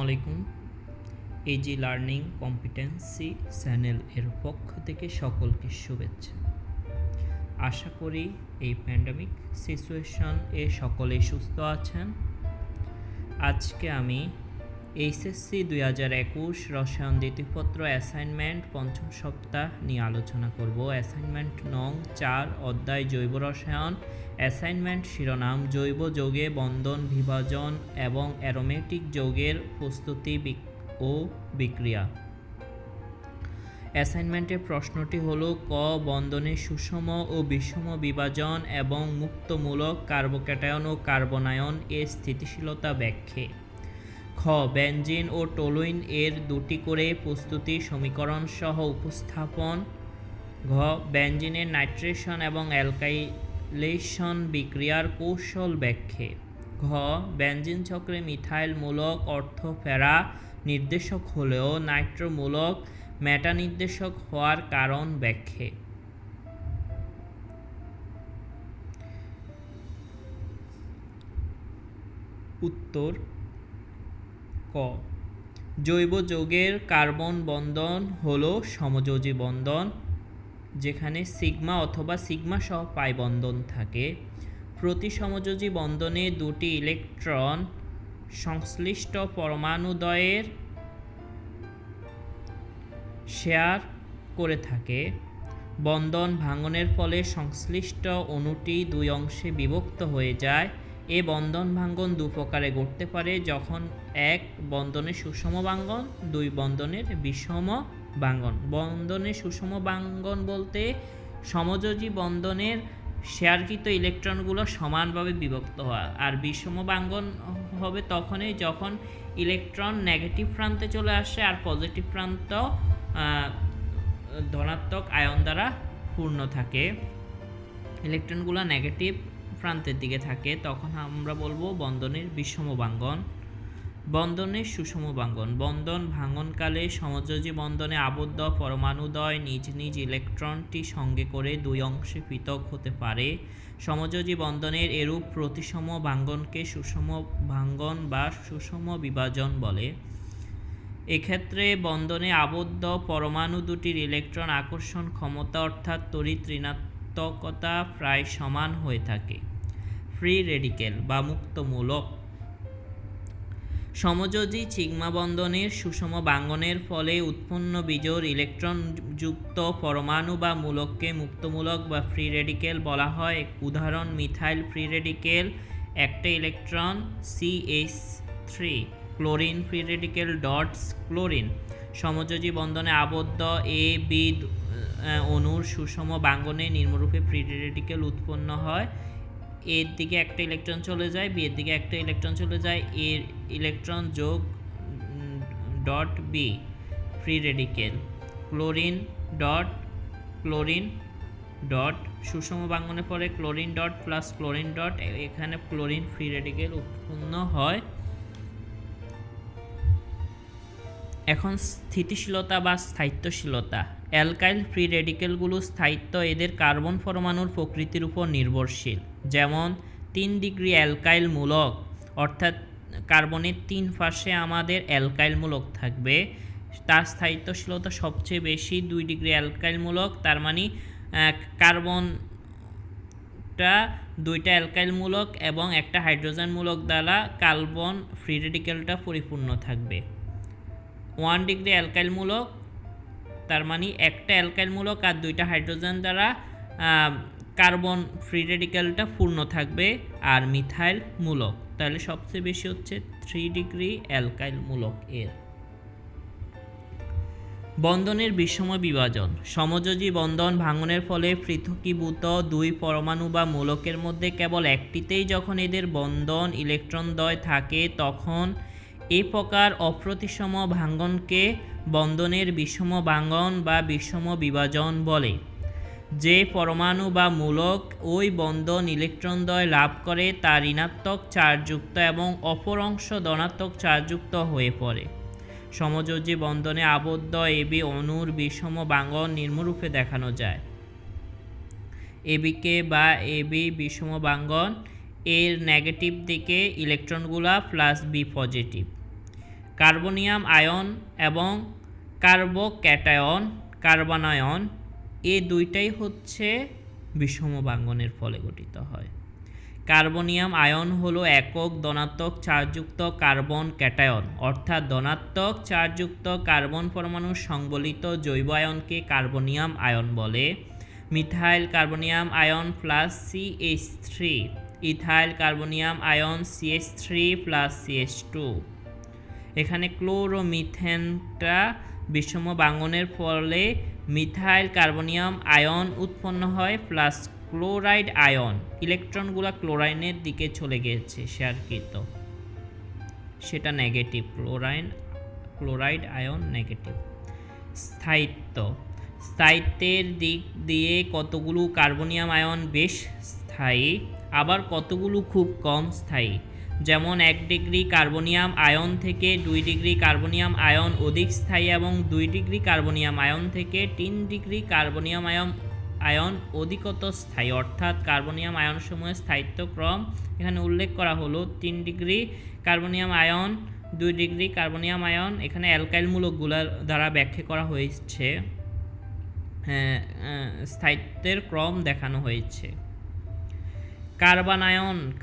আলাইকুম। AG learning competency channel এর পক্ষ থেকে সকলকে শুভেচ্ছা। আশা করি এই প্যান্ডেমিক সিচুয়েশন এ সকলেই সুস্থ আছেন। আজকে আমি এইচএসসি 2021 রসায়ন দ্বিতীয়পত্র অ্যাসাইনমেন্ট পঞ্চম সপ্তাহ নিয়ে আলোচনা করব। অ্যাসাইনমেন্ট নং 4 অধ্যায় জৈব রসায়ন। অ্যাসাইনমেন্ট শিরোনাম জৈব যৌগে বন্ধন, বিভাজন এবং অ্যারোমেটিক যৌগের প্রস্তুতি ও বিক্রিয়া। অ্যাসাইনমেন্টের প্রশ্নটি হলো ক বন্ধনের সুষম ও বিষম বিভাজন এবং মুক্তমূলক কার্বোক্যাটায়ন ও কার্বনায়ন এর স্থিতিশীলতা ব্যাখ্যা। খ বেনজিন ও টলুইন এর দুটি করে প্রস্তুতি সমীকরণ সহ উপস্থাপন। ঘ বেনজিনের নাইট্রেশন এবং অ্যালকাইলেশন বিক্রিয়ার কৌশল ব্যাখ্যা। ঘ বেনজিন চক্রে মিথাইল মূলক অর্থোফেরা নির্দেশক হলেও নাইট্রোমূলক মেটা নির্দেশক হওয়ার কারণ ব্যাখ্যা। উত্তর ক জৈব যৌগের কার্বন বন্ধন হলো সমযোজী বন্ধন, যেখানে সিগমা অথবা সিগমা সহ পাই বন্ধন থাকে। প্রতি সমযোজী বন্ধনে দুটি ইলেকট্রন সংশ্লিষ্ট পরমাণুদ্বয়ের শেয়ার করে থাকে। বন্ধন ভাঙনের ফলে সংশ্লিষ্ট অণুটি দুই অংশে বিভক্ত হয়ে যায়। এ বন্ধন ভাঙ্গন দু প্রকারে ঘটতে পারে, যখন এক বন্ধনের সুষম ভাঙ্গন, দুই বন্ধনের বিষম ভাঙ্গন। বন্ধনের সুষম ভাঙ্গন বলতে সমযোজী বন্ধনের শেয়ারকৃত ইলেকট্রনগুলো সমানভাবে বিভক্ত হওয়া, আর বিষম ভাঙ্গন হবে তখনই যখন ইলেকট্রন নেগেটিভ প্রান্তে চলে আসে আর পজিটিভ প্রান্ত ধনাত্মক আয়ন দ্বারা পূর্ণ থাকে। ইলেকট্রনগুলো নেগেটিভ প্রান্তের দিকে থাকে, তখন আমরা বলবো বন্ধনের বিষম ভাঙ্গন। বন্ধনের সুষম ভাঙ্গন বন্ধন ভাঙ্গনকালে সমযোজী বন্ধনে আবদ্ধ পরমাণুদ্বয় নিজ নিজ ইলেকট্রনটি সঙ্গে করে দুই অংশে পৃথক হতে পারে। সমযোজী বন্ধনের এরূপ প্রতিসম ভাঙ্গনকে সুষম ভাঙ্গন বা সুষম বিভাজন বলে। এক্ষেত্রে বন্ধনে আবদ্ধ পরমাণু দুটির ইলেকট্রন আকর্ষণ ক্ষমতা অর্থাৎ তড়িৎ ঋণাত্মকতা প্রায় সমান হয়ে থাকে। ফ্রি রেডিকেল বা মুক্তমূলক সমযোজী সিগমা বন্ধনের সুষম ভাঙ্গনের ফলে উৎপন্ন বিজোড় ইলেকট্রনযুক্ত পরমাণু বা মূলককে মুক্তমূলক বা ফ্রি রেডিকেল বলা হয়। উদাহরণ মিথাইল ফ্রি রেডিকেল, একটা electron CH3। Chlorine free radical dots chlorine. সমযোজী বন্ধনে আবদ্ধ এ বি অণুর সুষম ভাঙ্গনে নিম্নরূপে ফ্রি রেডিকেল উৎপন্ন হয়। এর দিকে একটা ইলেকট্রন চলে যায়, বি এর দিকে একটা ইলেকট্রন চলে যায়, এর ইলেকট্রন যোগ dot be free radical. Chlorine dot সুষম ভাঙ্গনে পরে chlorine dot plus chlorine dot, এখানে ক্লোরিন ফ্রি রেডিকেল উৎপন্ন হয়। এখন স্থিতিশীলতা বা স্থায়িত্বশীলতা। অ্যালকাইল ফ্রি রেডিকেলগুলো স্থায়িত্ব এদের কার্বন পরমাণুর প্রকৃতির উপর নির্ভরশীল। যেমন 3 ডিগ্রি অ্যালকাইল মূলক, অর্থাৎ কার্বনের 3 পাশে আমাদের অ্যালকাইল মূলক থাকবে, তার স্থায়িত্বশীলতা সবচেয়ে বেশি 2 ডিগ্রি অ্যালকাইল মূলক। তার মানে কার্বনটা 2টা অ্যালকাইল মূলক এবং একটা হাইড্রোজেন মূলক দ্বারা কার্বন ফ্রি রেডিকেলটা পরিপূর্ণ থাকবে। 1 ডিগ্রি অ্যালকাইল মূলক, তার মানে একটা অ্যালকাইল মূলক আর 2টা হাইড্রোজেন দ্বারা কার্বন ফ্রি রেডিকেলটা পূর্ণ থাকবে। আর মিথাইল মূলক, তাহলে সবচেয়ে বেশি হচ্ছে 3 ডিগ্রি অ্যালকাইল মূলক এর। বন্ধনের বিষম বিভাজন। সমযোজী বন্ধন ভাঙনের ফলে পৃথকীভূত দুই পরমাণু বা মূলকের মধ্যে কেবল একটিতেই যখন এদের বন্ধন ইলেকট্রনদ্বয় থাকে, তখন এ প্রকার অপ্রতিসম ভাঙ্গনকে বন্ধনের বিষম ভাঙ্গন বা বিষম বিভাজন বলে। যে পরমাণু বা মূলক ওই বন্ধন ইলেকট্রনদ্বয় লাভ করে তা ঋণাত্মক চার্জযুক্ত এবং অপর অংশ ধনাত্মক চার্জযুক্ত হয়ে পড়ে। সমযোজী বন্ধনে আবদ্ধ এবি অণুর বিষম ভাঙ্গন নিম্নরূপে দেখানো যায়। এবিকে বা এবি বিষম ভাঙ্গন, এর নেগেটিভ দিকে ইলেকট্রনগুলা plus B positive. Carbonium ion এবং কার্বোক্যাটায়ন কার্বনায়ন এই দুইটাই হচ্ছে বিষম ভাঙ্গনের ফলে গঠিত হয়। কার্বনিয়াম আয়ন হলো একক ধনাত্মক চার্জযুক্ত কার্বন ক্যাটায়ন, অর্থাৎ ধনাত্মক চার্জযুক্ত কার্বন পরমাণু সংবলিত জৈব আয়নকে কার্বনিয়াম আয়ন বলে। Methyl carbonium ion plus CH3, ethyl carbonium ion CH3 plus CH2। এখানে ক্লোরোমিথেনটা বিষম ভাঙ্গনের ফলে মিথাইল কার্বনিয়াম আয়ন উৎপন্ন হয় প্লাস ক্লোরাইড আয়ন, ইলেকট্রনগুলো ক্লোরাইনের দিকে চলে গেছে শেয়ারকৃত, সেটা নেগেটিভ, ক্লোরাইড আয়ন নেগেটিভ। স্থায়িত্বের দিক দিয়ে কতগুলো কার্বনিয়াম আয়ন বেশ স্থায়ী, আবার কতগুলো খুব কম স্থায়ী। যেমন 1 ডিগ্রি কার্বনিয়াম আয়ন থেকে 2 ডিগ্রি কার্বনিয়াম আয়ন অধিক স্থায়ী এবং 2 ডিগ্রি কার্বনিয়াম আয়ন থেকে 3 ডিগ্রি কার্বনিয়াম আয়ন অধিকতর স্থায়ী, অর্থাৎ কার্বনিয়াম আয়নসমূহের স্থায়িত্ব ক্রম এখানে উল্লেখ করা হলো। 3 degree carbonium ion, 2 degree carbonium ion, এখানে অ্যালকাইল মূলকগুলোর দ্বারা ব্যাখ্যা করা হয়েছে, স্থায়িত্বের ক্রম দেখানো হয়েছে।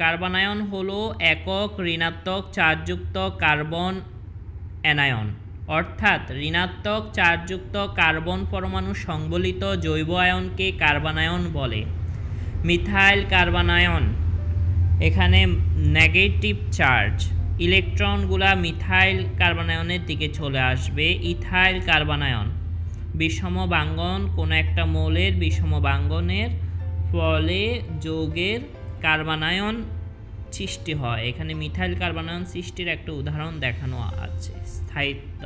কার্বনায়ন হলো একক ঋণাত্মক চার্জযুক্ত কার্বন অ্যানায়ন, অর্থাৎ ঋণাত্মক চার্জযুক্ত কার্বন পরমাণু সংবলিত জৈব আয়নকে কার্বনায়ন বলে। মিথাইল কার্বনায়ন, এখানে নেগেটিভ চার্জ, ইলেকট্রনগুলা মিথাইল কার্বনায়নের দিকে চলে আসবে। ইথাইল কার্বনায়ন, বিষম ভাঙ্গন, কোনো একটা মৌলের বিষম ভাঙ্গনের ফলে যৌগের কার্বনায়ন সৃষ্টি হয়। এখানে মিথাইল কার্বনায়ন সৃষ্টির একটা উদাহরণ দেখানো আছে। স্থায়িত্ব,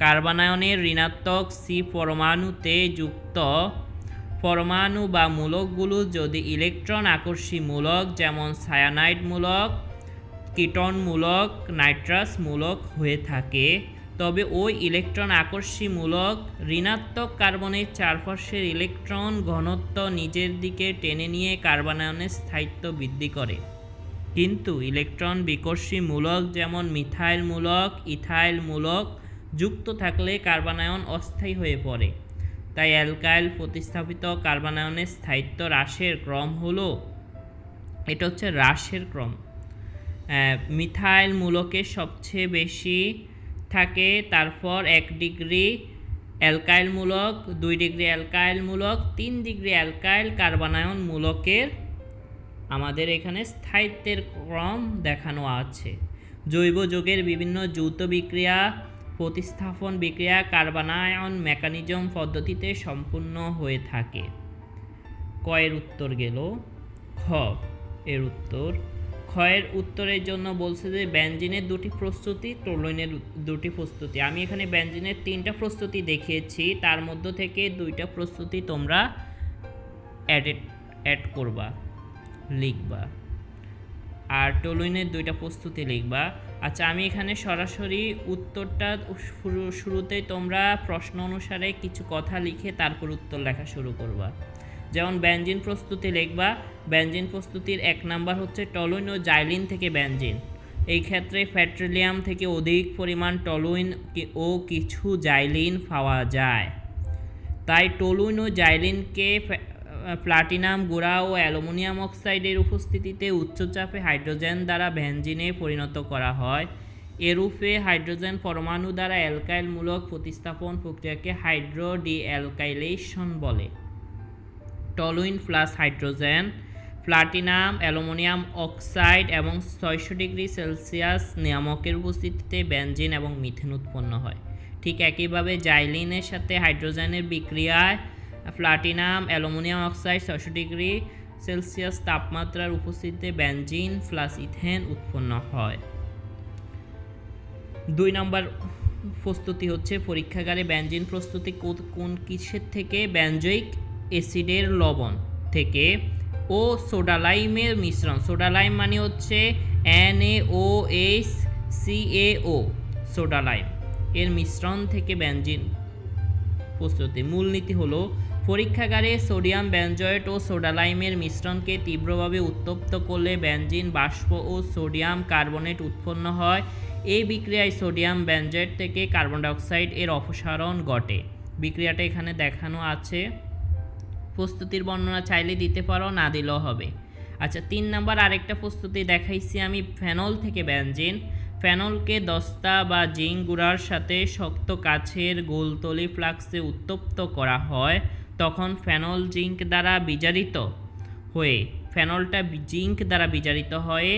কার্বনায়নের ঋণাত্মক C পরমাণুতে যুক্ত পরমাণু বা মূলকগুলো যদি ইলেকট্রন আকর্ষী মূলক যেমন সায়ানাইড মূলক, কিটন মূলক, নাইট্রাস মূলক হয়ে থাকে, তবে ওই ইলেকট্রন আকর্ষী মূলক ঋণাত্মক কার্বনের চারপাশের ইলেকট্রন ঘনত্ব নিজের দিকে টেনে নিয়ে কার্বনায়নের স্থায়িত্ব বৃদ্ধি করে। কিন্তু ইলেকট্রন বিকর্ষী মূলক যেমন মিথাইল মূলক, ইথাইল মূলক যুক্ত থাকলে কার্বনায়ন অস্থায়ী হয়ে পড়ে। তাই অ্যালকাইল প্রতিস্থাপিত কার্বনায়নের স্থায়িত্ব হ্রাসের ক্রম হলো, এটা হচ্ছে হ্রাসের ক্রম। মিথাইল মূলকের সবচেয়ে বেশি থাকে, তারপর 1 ডিগ্রি অ্যালকাইল মূলক, 2 ডিগ্রি অ্যালকাইল মূলক, 3 ডিগ্রি অ্যালকাইল কার্বনায়ন মূলকের আমাদের এখানে স্থায়িত্বের ক্রম দেখানো আছে। জৈব যৌগের বিভিন্ন যৌথ বিক্রিয়া, প্রতিস্থাপন বিক্রিয়া কার্বনায়ন মেকানিজম পদ্ধতিতে সম্পূর্ণ হয়ে থাকে। ক এর উত্তর গেল। খ এর উত্তর, ক্ষয়ের উত্তরের জন্য বলছে যে বেনজিনের 2টি প্রস্তুতি, টলুইনের 2টি প্রস্তুতি। আমি এখানে বেনজিনের 3টা প্রস্তুতি দেখিয়েছি, তার মধ্য থেকে 2টা প্রস্তুতি তোমরা অ্যাড করবা, লিখবা, আর টলুইনের 2টা প্রস্তুতি লিখবা। আচ্ছা, আমি এখানে সরাসরি উত্তরটা শুরুতেই তোমরা প্রশ্ন অনুসারে কিছু কথা লিখে তারপর উত্তর লেখা শুরু করবা। যেমন বেনজিন প্রস্তুতি লিখবা, বেনজিন প্রস্তুতির 1 নাম্বার হচ্ছে টলুইন ও জাইলিন থেকে বেনজিন। এই ক্ষেত্রে পেট্রোলিয়াম থেকে অধিক পরিমাণ টলুইন ও কিছু জাইলিন পাওয়া যায়, তাই টলুইন ও জাইলিনকে প্লাটিনাম গুঁড়া ও অ্যালুমিনিয়াম অক্সাইডের উপস্থিতিতে উচ্চচাপে হাইড্রোজেন দ্বারা বেনজিনে পরিণত করা হয়। এরূপে হাইড্রোজেন পরমাণু দ্বারা অ্যালকাইল মূলক প্রতিস্থাপন প্রক্রিয়াকে হাইড্রো ডি অ্যালকাইলেশন বলে। Toluene plus hydrogen, platinum, aluminium oxide এবং 600 ডিগ্রি সেলসিয়াস নিয়ামকের উপস্থিতিতে বেনজিন এবং মিথেন উৎপন্ন হয়। ঠিক একইভাবে জাইলিনের সাথে হাইড্রোজেনের বিক্রিয়ায় platinum, aluminium oxide 600 degree Celsius তাপমাত্রার উপস্থিতিতে বেনজিন প্লাস ইথেন উৎপন্ন হয়। 2 নম্বর প্রস্তুতি হচ্ছে পরীক্ষাগারে বেনজিন প্রস্তুতি কোন কিসের থেকে? বেনজোইক অ্যাসিডের লবণ থেকে ও সোডা লাইমের মিশ্রণ। সোডা লাইম মানে হচ্ছে NaOH সোডা লাইম এর মিশ্রণ থেকে বেনজিন প্রস্তুতি। মূলনীতি হলো পরীক্ষাগারে সোডিয়াম বেনজয়েট ও সোডা লাইমের মিশ্রণকে তীব্রভাবে উত্তপ্ত করলে বেনজিন বাষ্প ও সোডিয়াম কার্বনেট উৎপন্ন হয়। এই বিক্রিয়ায় সোডিয়াম বেনজেট থেকে কার্বন ডাইঅক্সাইড এর অপসারণ ঘটে। বিক্রিয়াটা এখানে দেখানো আছে। প্রস্তুতির বর্ণনা চাইলে দিতে পারো, না দিলেও হবে। আচ্ছা, 3 নাম্বার আরেকটা প্রস্তুতি দেখাইছি আমি, ফেনল থেকে বেনজিন। ফেনলকে দস্তা বা জিঙ্ক গুঁড়ার সাথে শক্ত কাচের গোলতলি ফ্লাক্সে উত্তপ্ত করা হয়, তখন ফেনল জিঙ্ক দ্বারা বিজারিত হয়ে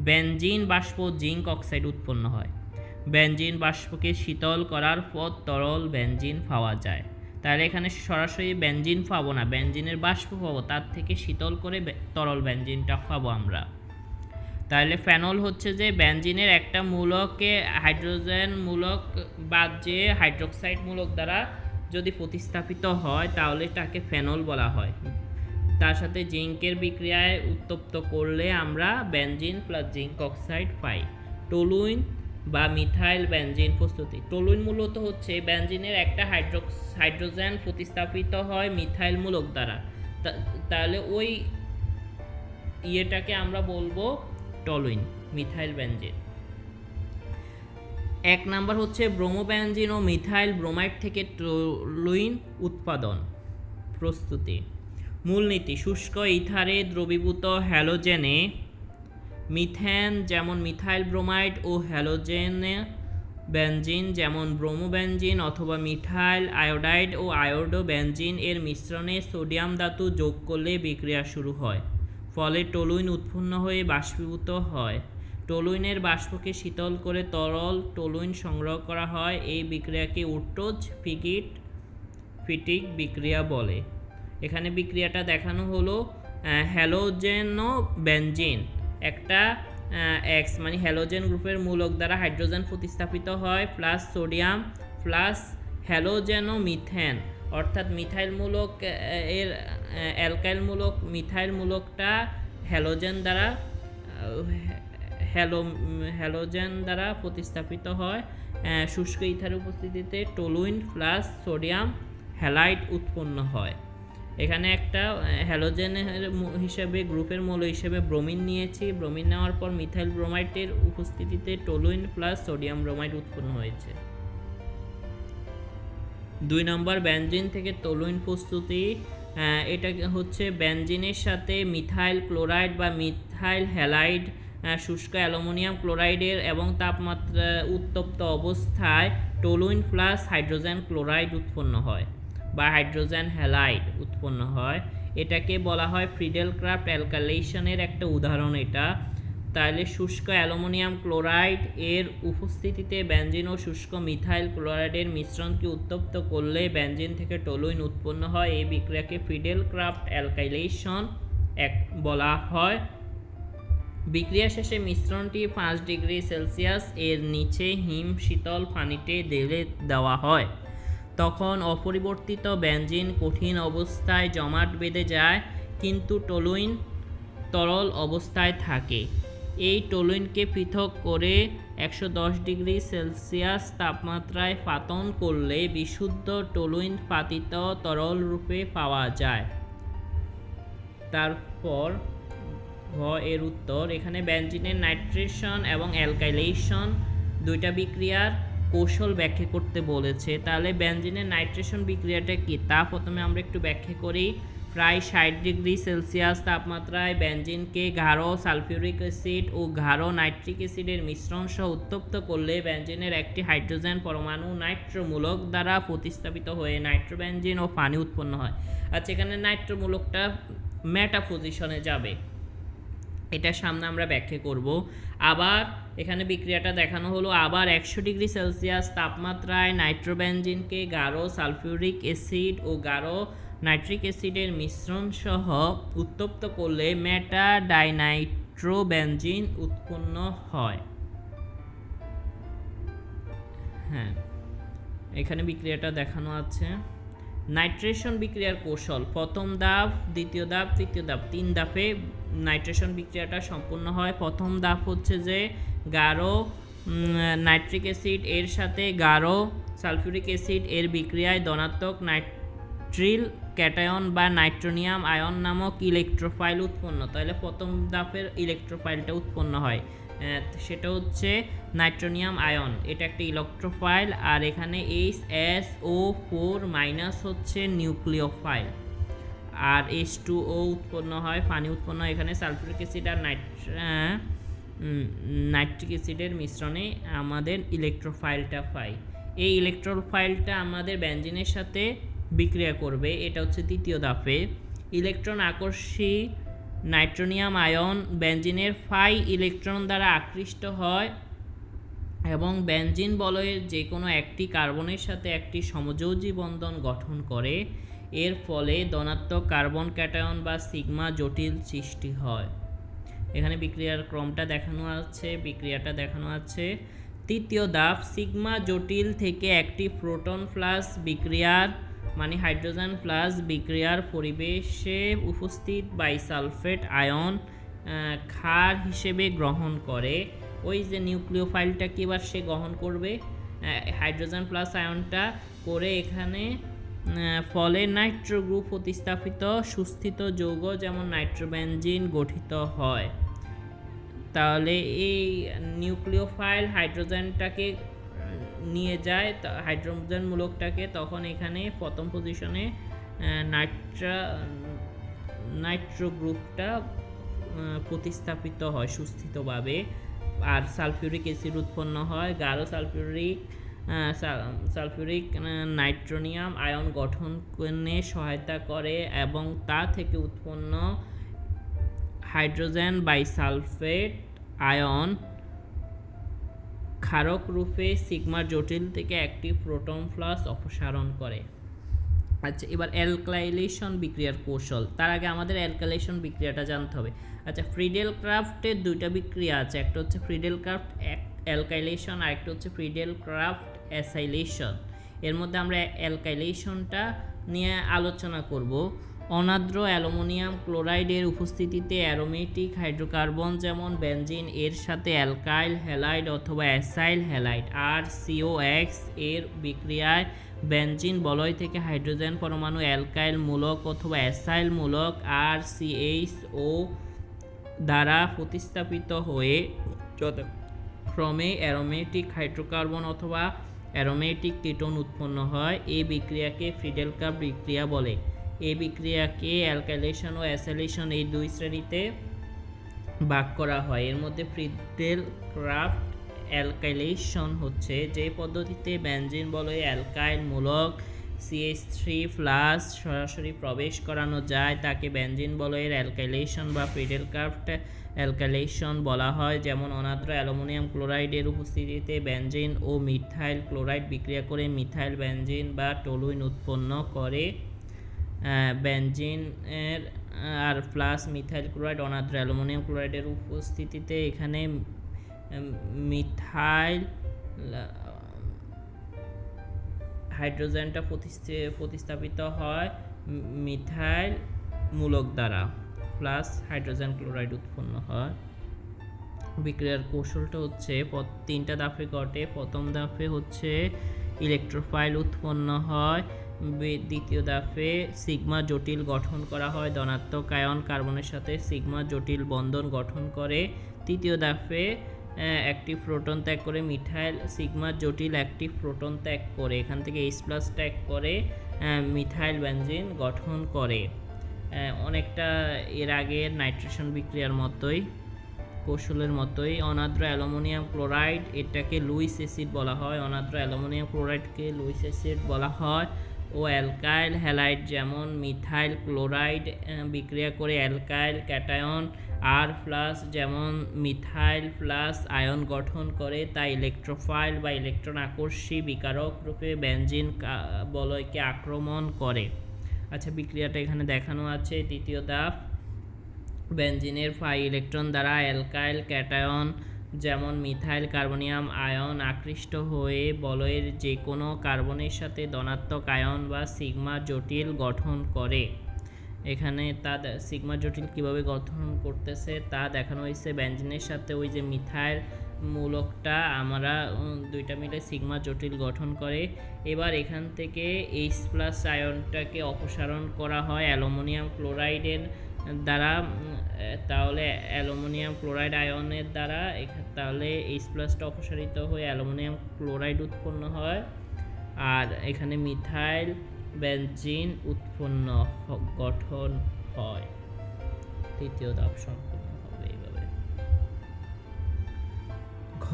বেনজিন বাষ্প জিঙ্ক অক্সাইড উৎপন্ন হয়। বেনজিন বাষ্পকে শীতল করার পর তরল বেনজিন পাওয়া যায়। তাহলে এখানে সরাসরি বেনজিন পাবো না, বেনজিনের বাষ্প পাবো, তার থেকে শীতল করে তরল বেনজিনটা পাবো আমরা। তাহলে ফেনল হচ্ছে যে বেনজিনের একটা মূলকে হাইড্রোজেন মূলক বাদ যে হাইড্রোক্সাইড মূলক দ্বারা যদি প্রতিস্থাপিত হয় তাহলে তাকে ফেনল বলা হয়। তার সাথে জিঙ্কের বিক্রিয়ায় উত্তপ্ত করলে আমরা বেনজিন প্লাস জিঙ্ক অক্সাইড পাই। টলুইন বা মিথাইল বেনজিন প্রস্তুতি। টলুইন মূলত হচ্ছে বেনজিনের একটা হাইড্রোজেন প্রতিস্থাপিত হয় মিথাইল মূলক দ্বারা, তাহলে ওই ইয়েটাকে আমরা বলবো টলুইন, মিথাইল বেনজিন। 1 নাম্বার হচ্ছে ব্রোমোবেনজিন ও মিথাইল ব্রোমাইড থেকে টলুইন উৎপাদন প্রস্তুতি। মূলনীতি: শুষ্ক ইথারে দ্রবীভূত হ্যালোজেনে মিথেন যেমন মিথাইল ব্রোমাইড ও হ্যালোজেনে বেনজিন যেমন ব্রোমোবেনজিন অথবা মিথাইল আয়োডাইড ও আয়োডো বেনজিন এর মিশ্রণে সোডিয়াম ধাতু যোগ করলে বিক্রিয়া শুরু হয়, ফলে টলুইন উৎপন্ন হয়ে বাষ্পীভূত হয়। টলুইনের বাষ্পকে শীতল করে তরল টলুইন সংগ্রহ করা হয়। এই বিক্রিয়াকে উর্টোজ-ফিটিক বিক্রিয়া বলে। এখানে বিক্রিয়াটা দেখানো হলো হ্যালোজেনো বেনজিন একটা এক্স মানে হ্যালোজেন গ্রুপের মূলক দ্বারা হাইড্রোজেন প্রতিস্থাপিত হয় প্লাস সোডিয়াম প্লাস হ্যালোজেনো মিথেন, অর্থাৎ মিথাইল মূলক এর অ্যালকাইল মূলক মিথাইল মূলকটা হ্যালোজেন দ্বারা প্রতিস্থাপিত হয়। শুষ্ক ইথার উপস্থিতিতে টলুইন প্লাস সোডিয়াম হ্যালাইড উৎপন্ন হয়। এখানে একটা হ্যালোজেনের হিসেবে গ্রুপের মৌল হিসেবে ব্রোমিন নিয়েছি। ব্রোমিন নেওয়ার পর মিথাইল ব্রোমাইডের উপস্থিতিতে টলুইন প্লাস সোডিয়াম ব্রোমাইড উৎপন্ন হয়েছে। 2 নম্বর বেনজিন থেকে টলুইন প্রস্তুতি। এটা হচ্ছে বেনজিনের সাথে মিথাইল ক্লোরাইড বা মিথাইল হ্যালাইড শুষ্ক অ্যালুমিনিয়াম ক্লোরাইডের এবং তাপমাত্রা উত্তপ্ত অবস্থায় টলুইন প্লাস হাইড্রোজেন ক্লোরাইড উৎপন্ন হয় বা হাইড্রোজেন হ্যালাইড উৎপন্ন হয়। এটাকে বলা হয় ফ্রিডেল-ক্রাফট অ্যালকাইলেশনের একটা উদাহরণ এটা। তাহলে শুষ্ক অ্যালুমিনিয়াম ক্লোরাইড এর উপস্থিতিতে বেনজিন ও শুষ্ক মিথাইল ক্লোরাইডের মিশ্রণকে উত্তপ্ত করলে বেনজিন থেকে টলুইন উৎপন্ন হয়। এই বিক্রিয়াকে ফ্রিডেল-ক্রাফট অ্যালকাইলেশন বলা হয়। বিক্রিয়া শেষে মিশ্রণটি 5 ডিগ্রি সেলসিয়াস এর নিচে হিম শীতল পানিতে ঢেলে দেওয়া হয়। তখন অপরিবর্তিত বেনজিন কঠিন অবস্থায় জমাট বেঁধে যায়, কিন্তু টলুইন তরল অবস্থায় থাকে। এই টলুইনকে পৃথক করে 110 ডিগ্রি সেলসিয়াস তাপমাত্রায় পাতন করলে বিশুদ্ধ টলুইন পাতিত তরল রূপে পাওয়া যায়। তারপর এর উত্তর, এখানে বেনজিনের নাইট্রেশন এবং অ্যালকাইলেশন দুইটা বিক্রিয়ার কৌশল ব্যাখ্যা করতে বলেছে। তাহলে বেনজিনের নাইট্রেশন বিক্রিয়াটা কি তা প্রথমে আমরা একটু ব্যাখ্যা করি। প্রায় 60 ডিগ্রি সেলসিয়াস তাপমাত্রায় বেনজিনকে গাঢ় সালফিউরিক অ্যাসিড ও গাঢ় নাইট্রিক অ্যাসিডের মিশ্রণ সহ উত্তপ্ত করলে বেনজিনের একটি হাইড্রোজেন পরমাণু নাইট্রোমূলক দ্বারা প্রতিস্থাপিত হয়ে নাইট্রোবেনজিন ও পানি উৎপন্ন হয়। আচ্ছা, এখানে নাইট্রোমূলকটা মেটা পজিশনে যাবে, এটা সামনে আমরা ব্যাখ্যা করব। আবার এখানে বিক্রিয়াটা দেখানো হলো, আবার 100 ডিগ্রি সেলসিয়াস তাপমাত্রায় নাইট্রোবেনজিনকে গাঢ় সালফিউরিক অ্যাসিড ও গাঢ় নাইট্রিক অ্যাসিডের মিশ্রণ সহ উত্তপ্ত করলে মেটা ডাইনাইট্রোবেনজিন উৎপন্ন হয়। হ্যাঁ, এখানে বিক্রিয়াটা দেখানো আছে। নাইট্রেশন বিক্রিয়ার কৌশল: প্রথম ধাপ, দ্বিতীয় ধাপ, তৃতীয় ধাপ, 3 ধাপে নাইট্রেশন বিক্রিয়াটা সম্পূর্ণ হয়। প্রথম ধাপ হচ্ছে যে গাঢ় নাইট্রিক অ্যাসিড এর সাথে গাঢ় সালফিউরিক অ্যাসিড এর বিক্রিয়ায় ধনাত্মক নাইট্রিল ক্যাটায়ন বা নাইট্রোনিয়াম আয়ন নামক ইলেকট্রোফাইল উৎপন্ন। তাহলে প্রথম ধাপের ইলেকট্রোফাইলটা উৎপন্ন হয়। সেটা হচ্ছে নাইট্রোনিয়াম আয়ন। এটা একটা ইলেকট্রোফাইল, আর এখানে HSO4- হচ্ছে নিউক্লিওফাইল, আর H2O উৎপন্ন হয়, পানি উৎপন্ন হয়। এখানে সালফিউরিক অ্যাসিড আর নাইট্রিক অ্যাসিডের মিশ্রণে আমাদের ইলেকট্রোফাইলটা পাই। এই ইলেকট্রোফাইলটা আমাদের বেনজিনের সাথে বিক্রিয়া করবে। এটা হচ্ছে তৃতীয় ধাপে। ইলেকট্রন আকর্ষী নাইট্রোনিয়াম আয়ন বেনজিনের ফাই ইলেকট্রন দ্বারা আকৃষ্ট হয় এবং বেনজিন বলয়ের যে কোনো একটি কার্বনের সাথে একটি সমযোজী বন্ধন গঠন করে। এর ফলে ধনাত্মক কার্বন ক্যাটায়ন বা সিগমা জটিল সৃষ্টি হয়। এখানে বিক্রিয়ার ক্রমটা বিক্রিয়াটা দেখানো আছে। তৃতীয় ধাপ, সিগমা জটিল থেকে একটি প্রোটন প্লাস বিক্রিয়ার মানে হাইড্রোজেন প্লাস বিক্রিয়ার পরিবেশে উপস্থিত বাইসালফেট আয়ন ক্ষার হিসেবে গ্রহণ করে। ওই যে নিউক্লিওফাইলটাকে এবার সে গ্রহণ করবে হাইড্রোজেন প্লাস আয়নটা করে, এখানে ফলে নাইট্রো গ্রুপ প্রতিস্থাপিত সুস্থিত যৌগ যেমন নাইট্রোবেনজিন গঠিত হয়। তাহলে এই নিউক্লিওফাইল হাইড্রোজেনটাকে নিয়ে যায়, হাইড্রোজেন মূলকটাকে, তখন এখানে প্রথম পজিশনে নাইট্রো গ্রুপটা প্রতিস্থাপিত হয় সুস্থিতভাবে, আর সালফিউরিক অ্যাসিড উৎপন্ন হয়। গাঢ় সালফিউরিক নাইট্রোনিয়াম আয়ন গঠনে সহায়তা করে এবং তা থেকে উৎপন্ন হাইড্রোজেন বাইসালফেট আয়ন ক্ষারক রূপে সিগমা জটিল থেকে একটি প্রোটন প্লাস অপসারণ করে। আচ্ছা, এবার অ্যালকাইলেশন বিক্রিয়ার কৌশল। তার আগে আমাদের অ্যালকাইলেশন বিক্রিয়াটা জানতে হবে। আচ্ছা, ফ্রিডেল ক্রাফটের দুইটা বিক্রিয়া আছে, একটা হচ্ছে ফ্রিডেল ক্রাফট অ্যালকাইলেশন আর একটা হচ্ছে ফ্রিডেল ক্রাফট অ্যাসাইলেশন। এর মধ্যে আমরা অ্যালকাইলেশনটা নিয়ে আলোচনা করব। অনার্দ্র অ্যালুমিনিয়াম ক্লোরাইডের উপস্থিতিতে অ্যারোমেটিক হাইড্রোকার্বন যেমন বেনজিন এর সাথে অ্যালকাইল হ্যালাইড অথবা অ্যাসাইল হ্যালাইড আর COX এর বিক্রিয়ায় বেনজিন বলয় থেকে হাইড্রোজেন পরমাণু অ্যালকাইল মূলক অথবা অ্যাসাইল মূলক RCHO দ্বারা প্রতিস্থাপিত হয়ে যথাক্রমে অ্যারোমেটিক হাইড্রোকার্বন অথবা অ্যারোমেটিক কিটোন উৎপন্ন হয়। এই বিক্রিয়াকে ফ্রিডেল ক্রাফট বিক্রিয়া বলে। এই বিক্রিয়াকে অ্যালকাইলেশন ও অ্যাসাইলেশন এই দুই শ্রেণীতে ভাগ করা হয়। এর মধ্যে ফ্রিডেল ক্রাফট অ্যালকাইলেশন হচ্ছে যে পদ্ধতিতে বেনজিন বলয়ে অ্যালকাইল মূলক CH3+ সরাসরি প্রবেশ করানো যায় তাকে বেনজিন বলয়ের অ্যালকাইলেশন বা ফ্রিডেল ক্রাফট অ্যালকাইলেশন বলা হয়। যেমন অনার্দ্র অ্যালুমিনিয়াম ক্লোরাইডের উপস্থিতিতে বেনজিন ও মিথাইল ক্লোরাইড বিক্রিয়া করে মিথাইল বেনজিন বা টলুইন উৎপন্ন করে। বেনজিন এর আর প্লাস মিথাইল ক্লোরাইড অনার্দ্র অ্যালুমিনিয়াম ক্লোরাইডের উপস্থিতিতে এখানে মিথাইল হাইড্রোজেনটা প্রতিস্থাপিত হয় মিথাইল মূলক দ্বারা, প্লাস হাইড্রোজেন ক্লোরাইড উৎপন্ন হয়। বিক্রিয়ার কৌশলটা হচ্ছে তিনটা ধাপে ঘটে। প্রথম ধাপে হচ্ছে ইলেকট্রোফাইল উৎপন্ন হয়। দ্বিতীয় ধাপে সিগমা জটিল গঠন করা হয়, ধনাত্মক আয়ন কার্বনের সাথে সিগমা জটিল বন্ধন গঠন করে। তৃতীয় ধাপে একটি প্রোটন ত্যাগ করে মিথাইল সিগমা জটিল একটি প্রোটন ত্যাগ করে এখান থেকে H+ ত্যাগ করে মিথাইল বেনজিন গঠন করে। অনেকটা এর আগের নাইট্রেশন বিক্রিয়ার মতোই, কৌশলের মতোই। অনার্দ্র অ্যালুমিনিয়াম ক্লোরাইড এটাকে লুইস অ্যাসিড বলা হয়, অনার্দ্র অ্যালুমিনিয়াম ক্লোরাইডকে লুইস অ্যাসিড বলা হয়। ও অ্যালকাইল হ্যালাইড যেমন মিথাইল ক্লোরাইড বিক্রিয়া করে অ্যালকাইল ক্যাটায়ন R+ যেমন মিথাইল প্লাস আয়ন গঠন করে, তাই ইলেকট্রোফাইল বা ইলেকট্রন আকর্ষী বিকারক রূপে বেনজিন বলয়কে আক্রমণ করে। আচ্ছা, বিক্রিয়াটা এখানে দেখানো আছে। তৃতীয় ধাপ, বেনজিনের ফাই ইলেকট্রন দ্বারা অ্যালকাইল ক্যাটায়ন যেমন মিথাইল কার্বনিয়াম আয়ন আকৃষ্ট হয়ে বলয়ের যে কোনো কার্বনের সাথে ধনাত্মক আয়ন বা সিগমা জটিল গঠন করে। এখানে তা সিগমা জটিল কিভাবে গঠন করতেছে তা দেখানো হয়েছে। বেনজিনের সাথে ওই যে মিথাইল মূলকটা আমরা দুইটা মিলে সিগমা জটিল গঠন করে। এবার এখান থেকে H+ আয়নটাকে অপসারণ করা হয় অ্যালুমিনিয়াম ক্লোরাইডের দ্বারা তাহলে অ্যালুমিনিয়াম ক্লোরাইড আয়নের দ্বারা তাহলে H+টা অপসারিত হয়ে অ্যালুমিনিয়াম ক্লোরাইড উৎপন্ন হয়, আর এখানে মিথাইল বেনজিন উৎপন্ন গঠন হয়। তৃতীয় ধাপ সম্পূর্ণ হবে এইভাবে। ঘ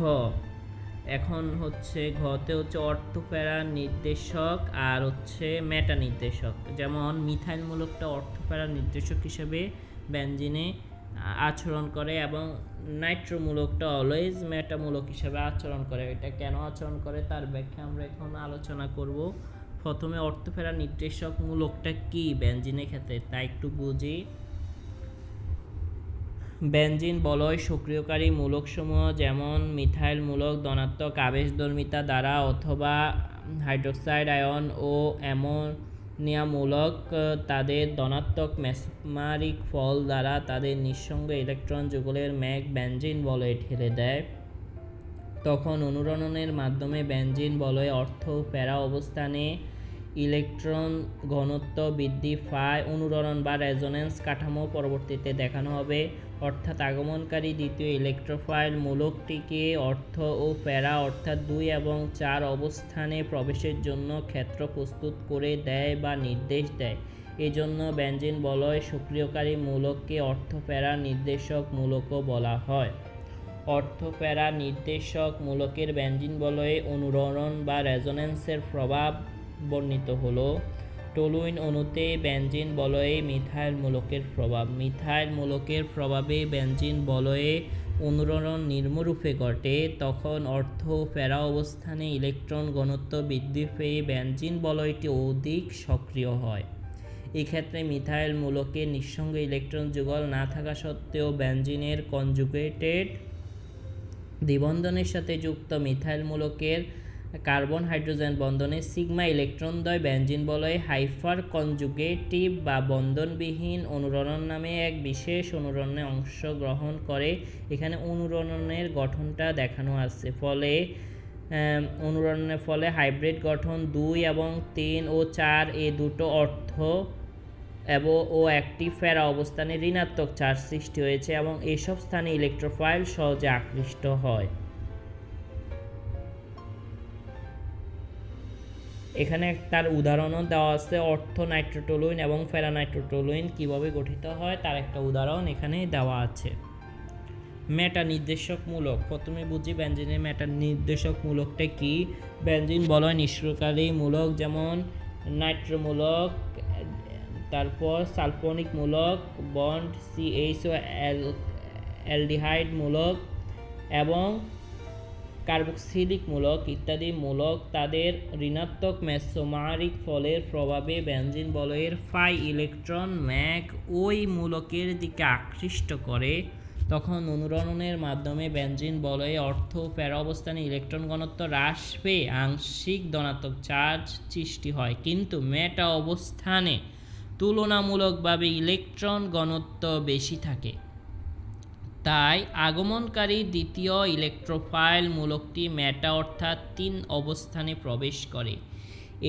এখন হচ্ছে ঘতে হচ্ছে অর্থপ্যারা নির্দেশক আর হচ্ছে মেটা নির্দেশক। যেমন মিথাইল মূলকটা অর্থপ্যারা নির্দেশক হিসেবে বেনজিনে আচরণ করে এবং নাইট্রো মূলকটা অলওয়েজ মেটা মূলক হিসেবে আচরণ করে। এটা কেন আচরণ করে তার ব্যাখ্যা আমরা এখন আলোচনা করব। প্রথমে অর্থপ্যারা নির্দেশক মূলকটা কি বেনজিনের ক্ষেত্রে তা একটু বুঝি। বেনজিন বলয় সক্রিয়কারী মূলকসমূহ যেমন মিথাইল মূলক ধনাত্মক আবেশধর্মিতা দ্বারা অথবা হাইড্রোক্সাইড আয়ন ও অ্যামোনিয়া মূলক তাদের ধনাত্মক মেসমারিক ফল দ্বারা তাদের নিঃসঙ্গ ইলেকট্রন যুগলের মেঘ বেনজিন বলয়ে ঠেলে দেয়। তখন অনুরণনের মাধ্যমে বেনজিন বলয়ে অর্থ প্যারা অবস্থানে ইলেকট্রন ঘনত্ব বৃদ্ধি পায়। অনুরণন বা রেজোনেন্স কাঠামো পরবর্তীতে দেখানো হবে। অর্থাৎ আগমনকারী দ্বিতীয় ইলেকট্রোফাইল মূলকটিকে অর্থ ও প্যারা অর্থাৎ 2 এবং 4 অবস্থানে প্রবেশের জন্য ক্ষেত্র প্রস্তুত করে দেয় বা নির্দেশ দেয়। এজন্য বেনজিন বলয় সক্রিয়কারী মূলককে অর্থ প্যারা নির্দেশক মূলকও বলা হয়। অর্থ প্যারা নির্দেশক মূলকের বেনজিন বলয়ে অনুরণন বা রেজোনেন্সের প্রভাব বর্ণিত হলো। টলুইন অণুতে বেনজিন বলয়ে মিথাইল মূলকের প্রভাব। মিথাইল মূলকের প্রভাবে বেনজিন বলয়ে অনুরণন নিম্নরূপে ঘটে। তখন অর্থ প্যারা অবস্থানে ইলেকট্রন ঘনত্ব বৃদ্ধি পেয়ে বেনজিন বলয়টি অধিক সক্রিয় হয়। এক্ষেত্রে মিথাইল মূলকের নিঃসঙ্গ ইলেকট্রন যুগল না থাকা সত্ত্বেও বেনজিনের কনজুগেটেড দ্বিবন্ধনের সাথে যুক্ত মিথাইল মূলকের কার্বন হাইড্রোজেন বন্ধনে সিগমা ইলেকট্রনদ্বয় বেনজিন বলয়ে হাইপার কনজুগেটিভ বা বন্ধনবিহীন অনুরণন নামে এক বিশেষ অনুরণনে অংশগ্রহণ করে। এখানে অনুরণনের গঠনটা দেখানো আছে। ফলে অনুরণনের ফলে হাইব্রিড গঠন 2 এবং 3 ও 4 এ দুটো অর্থ ও একটি প্যারা অবস্থানে ঋণাত্মক চার্জ সৃষ্টি হয়েছে এবং এসব স্থানে ইলেকট্রোফাইল সহজে আকৃষ্ট হয়। এখানে তার উদাহরণও দেওয়া আছে। অর্থ নাইট্রোটলুইন এবং প্যারা নাইট্রোটলুইন কীভাবে গঠিত হয় তার একটা উদাহরণ এখানে দেওয়া আছে। মেটা নির্দেশক মূলক প্রথমে বুঝি বেনজিনের মেটা নির্দেশক মূলকটা কি। বেনজিন বলয় নিষ্ক্রিয়কারী মূলক যেমন নাইট্রো মূলক, তারপর সালফোনিক মূলক, বন্ড CH ও অ্যালডিহাইড মূলক এবং কার্বক্সিলিক মূলক ইত্যাদি মূলক তাদের ঋণাত্মক মেসোমারিক ফলের প্রভাবে বেনজিন বলয়ের ফাই ইলেকট্রন ম্যাগ ওই মূলকের দিকে আকৃষ্ট করে। তখন অনুরণনের মাধ্যমে বেনজিন বলয়ে অর্থ প্যারা অবস্থানে ইলেকট্রন ঘনত্ব হ্রাস পেয়ে আংশিক ধনাত্মক চার্জ সৃষ্টি হয়, কিন্তু মেটা অবস্থানে তুলনামূলকভাবে ইলেকট্রন ঘনত্ব বেশি থাকে। তাই আগমনকারী দ্বিতীয় ইলেকট্রোফাইল মূলকটি মেটা অর্থাৎ 3 অবস্থানে প্রবেশ করে।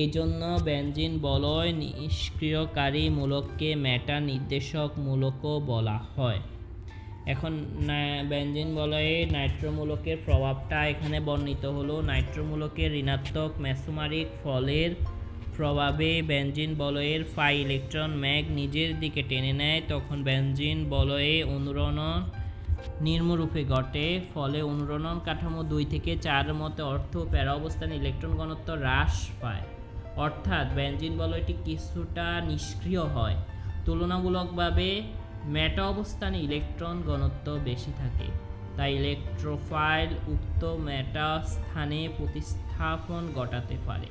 এজন্য বেনজিন বলয় নিষ্ক্রিয়কারী মূলককে মেটা নির্দেশক মূলকও বলা হয়। এখন বেনজিন বলয়ে নাইট্রো মূলকের প্রভাবটা এখানে বর্ণিত হলো। নাইট্রো মূলকের ঋণাত্মক মেসোমারিক ফলের প্রভাবে বেনজিন বলয়ের ফাই ইলেকট্রন ম্যাগ নিজের দিকে টেনে নেয়। তখন বেনজিন বলয়ে অনুরণন নিম্নরূপে ঘটে। ফলে অনুরণন কাঠামো 2 থেকে 4 মতে অর্থ প্যারা অবস্থানে ইলেকট্রন ঘনত্ব হ্রাস পায়, অর্থাৎ বেনজিন বলয়টি কিছুটা নিষ্ক্রিয় হয়। তুলনামূলকভাবে মেটা অবস্থানে ইলেকট্রন ঘনত্ব বেশি থাকে, তাই ইলেকট্রোফাইল উক্ত মেটা স্থানে প্রতিস্থাপন ঘটাতে পারে।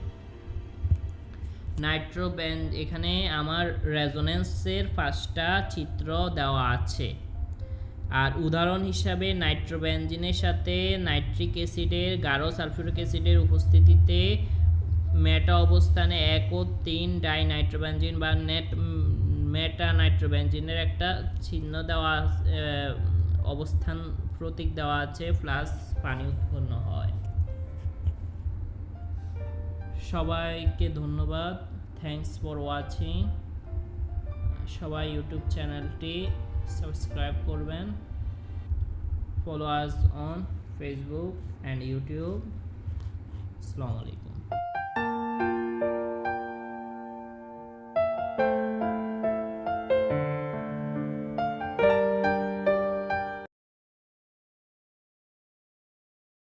এখানে আমার রেজোনেন্সের 5টা চিত্র দেওয়া আছে। আর উদাহরণ হিসাবে নাইট্রোবেনজিনের সাথে নাইট্রিক অ্যাসিডের গাঢ় সালফিউরিক অ্যাসিডের উপস্থিতিতে মেটা অবস্থানে 1 ও 3 ডাই নাইট্রোবেনজিন বা মেটা নাইট্রোবেনজিনের একটা চিহ্ন দেওয়া অবস্থান প্রতীক দেওয়া আছে, প্লাস পানি উৎপন্ন হয়। সবাইকে ধন্যবাদ। Thanks for watching. সবাই ইউটিউব চ্যানেলটি সাবস্ক্রাইব করবেন। Follow us on Facebook and YouTube. আসসালামু আলাইকুম।